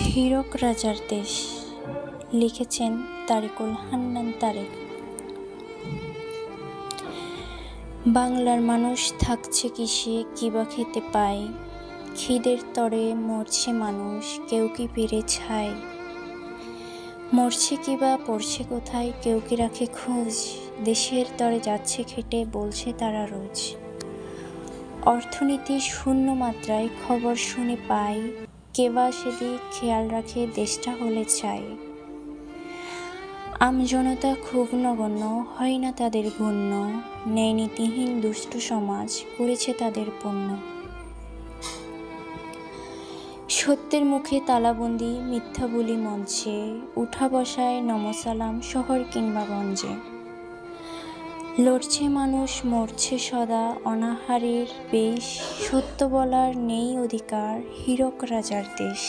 হীরক রাজার দেশ লিখেছেন তারিকুল হান্নান তারেক। বাংলার মানুষ থাকছে কিসে, কিবা খেতে পায়, খিদের তরে মরছে মানুষ, কেউ কি ফিরে ছায়, মরছে কিবা পড়ছে কোথায়, কেউ কি রাখে খোঁজ, দেশের তরে যাচ্ছে খেটে বলছে তারা রোজ। অর্থনীতি শূন্য মাত্রায় খবর শুনে পাই, কেবা সেদিক খেয়াল রাখে দেশটা হলে চাই। আমজনতা খুব নগণ্য, হয় না তাদের গণ্য, ন্যায় নীতিহীন দুষ্ট সমাজ করেছে তাদের পণ্য। সত্যের মুখে তালাবন্দি, মিথ্যা বলি মঞ্চে, উঠা বসায় নমসালাম শহর কিংবা গঞ্জে। লড়ছে মানুষ মরছে সদা অনাহারের বেশ, সত্য বলার নেই অধিকার, হীরক রাজার দেশ।